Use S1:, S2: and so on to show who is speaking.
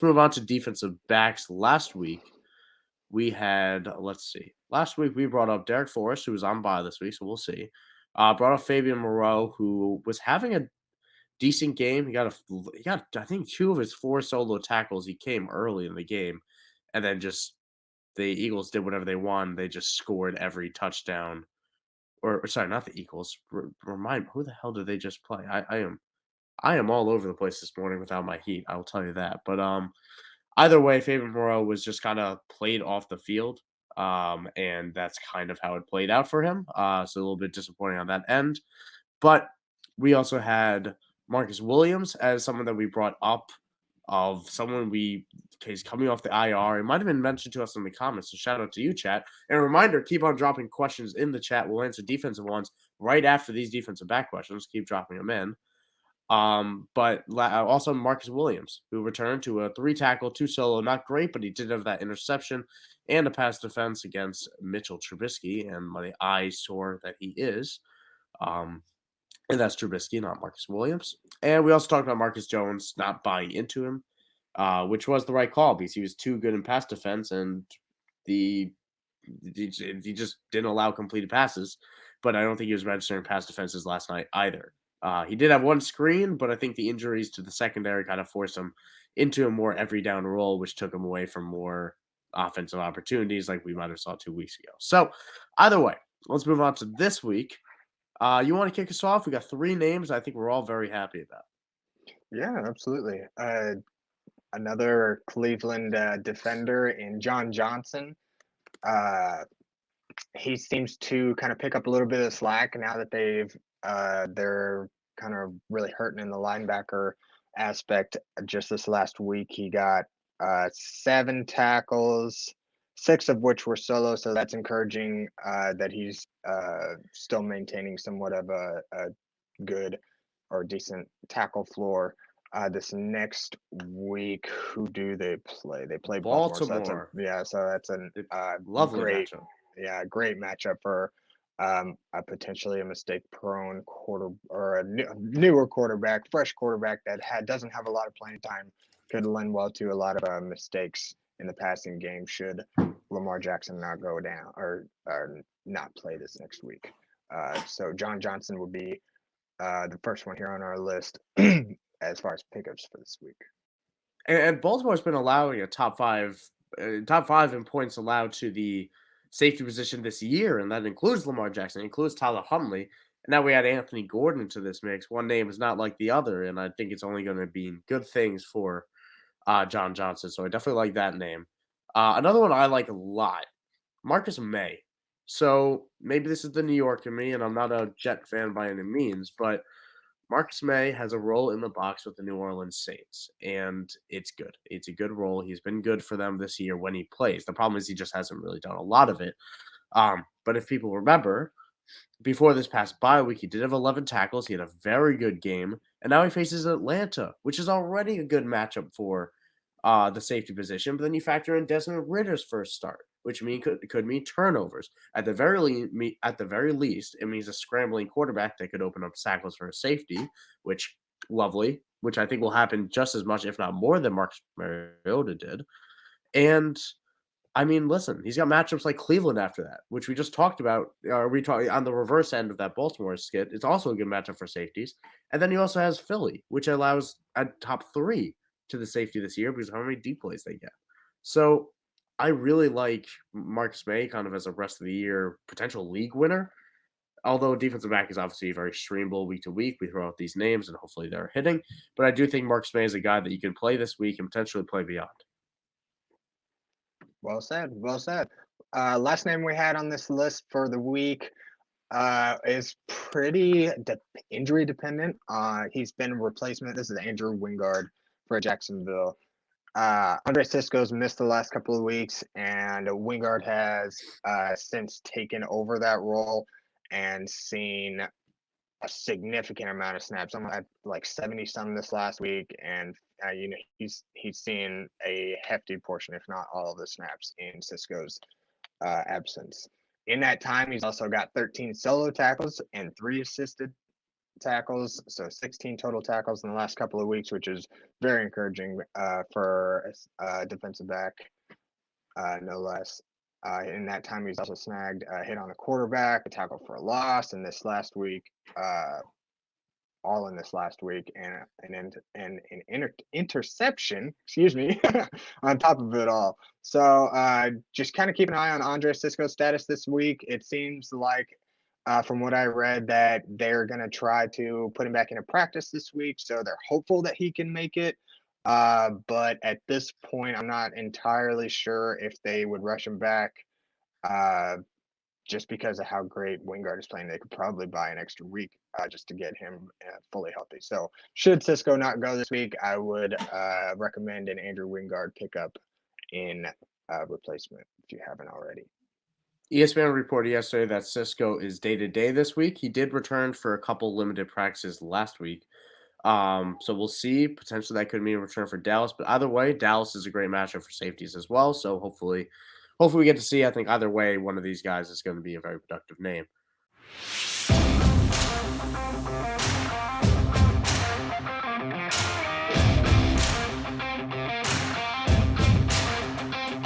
S1: Move on to defensive backs. Last week we had, let's see. Last week we brought up Derek Forrest, who was on bye this week, so we'll see. Brought up Fabian Moreau, who was having a decent game. He got I think 2 of his 4 solo tackles. He came early in the game, and then just the Eagles did whatever they wanted. They just scored every touchdown. Or sorry, not the Eagles. Remind who the hell did they just play? I am all over the place this morning without my heat. I will tell you that. But either way, Fabian Moreau was just kind of played off the field. And that's kind of how it played out for him. So a little bit disappointing on that end. But we also had Marcus Williams as someone that we brought up, of someone he's coming off the IR. It might have been mentioned to us in the comments. So shout out to you, chat. And a reminder, keep on dropping questions in the chat. We'll answer defensive ones right after these defensive back questions. Keep dropping them in. But also Marcus Williams, who returned to a 3 tackle, 2 solo. Not great, but he did have that interception and a pass defense against Mitchell Trubisky, and my eyesore that he is. And that's Trubisky, not Marcus Williams. And we also talked about Marcus Jones not buying into him, which was the right call because he was too good in pass defense, and he just didn't allow completed passes. But I don't think he was registering pass defenses last night either. He did have 1 screen, but I think the injuries to the secondary kind of forced him into a more every down role, which took him away from more offensive opportunities like we might have saw 2 weeks ago. So either way, let's move on to this week. You want to kick us off? We got 3 names I think we're all very happy about.
S2: Yeah, absolutely. Another Cleveland defender in John Johnson. He seems to kind of pick up a little bit of slack now that they're kind of really hurting in the linebacker aspect. Just this last week, he got 7 tackles, 6 of which were solo. So that's encouraging that he's still maintaining somewhat of a good or decent tackle floor. This next week, who do they play? They play Baltimore.
S1: Baltimore.
S2: So that's a
S1: Lovely
S2: great,
S1: matchup.
S2: great matchup for a potentially a mistake-prone quarter or a newer quarterback, fresh quarterback that doesn't have a lot of playing time. Could lend well to a lot of mistakes in the passing game should Lamar Jackson not go down or not play this next week. So John Johnson would be the first one here on our list as far as pickups for this week.
S1: And Baltimore's been allowing a top five in points allowed to the safety position this year, and that includes Lamar Jackson, includes Tyler Huntley, and now we add Anthony Gordon to this mix. One name is not like the other, and I think it's only going to be good things for John Johnson. So I definitely like that name. Another one I like a lot, Marcus May. So maybe this is the New York in me, and I'm not a Jet fan by any means, but Marcus May has a role in the box with the New Orleans Saints, and it's good. It's a good role. He's been good for them this year when he plays. The problem is he just hasn't really done a lot of it. But if people remember, before this past bye week, he did have 11 tackles. He had a very good game, and now he faces Atlanta, which is already a good matchup for the safety position. But then you factor in Desmond Ritter's first start, which could mean turnovers. At the very least, it means a scrambling quarterback that could open up tackles for a safety, which lovely, which I think will happen just as much, if not more, than Marcus Mariota did. And I mean, listen, he's got matchups like Cleveland after that, which we just talked about. We talk on the reverse end of that Baltimore skit. It's also a good matchup for safeties. And then he also has Philly, which allows a top 3 to the safety this year because of how many deep plays they get. So I really like Marcus May kind of as a rest of the year potential league winner. Although defensive back is obviously very streamable week to week. We throw out these names and hopefully they're hitting. But I do think Marcus May is a guy that you can play this week and potentially play beyond.
S2: Well said. Well said. Last name we had on this list for the week is pretty injury dependent. He's been replacement. This is Andrew Wingard for Jacksonville. Andre Cisco's missed the last couple of weeks, and Wingard has since taken over that role and seen a significant amount of snaps. I'm at like 70 some this last week, and he's seen a hefty portion, if not all of the snaps in Cisco's absence. In that time, he's also got 13 solo tackles and 3 assisted tackles, so 16 total tackles in the last couple of weeks, which is very encouraging for a defensive back, no less. In that time, he's also snagged a hit on a quarterback, a tackle for a loss, and this last week, all in this last week, and an interception, excuse me, on top of it all. So just kind of keep an eye on Andre Cisco's status this week. It seems like, from what I read, that they're going to try to put him back into practice this week. So they're hopeful that he can make it. But at this point, I'm not entirely sure if they would rush him back. Just because of how great Wingard is playing, they could probably buy an extra week just to get him fully healthy. So should Cisco not go this week, I would recommend an Andrew Wingard pickup in replacement if you haven't already.
S1: ESPN reported yesterday that Cisco is day-to-day this week. He did return for a couple limited practices last week. So we'll see. Potentially that could mean a return for Dallas. But either way, Dallas is a great matchup for safeties as well. So hopefully we get to see. I think either way, one of these guys is going to be a very productive name.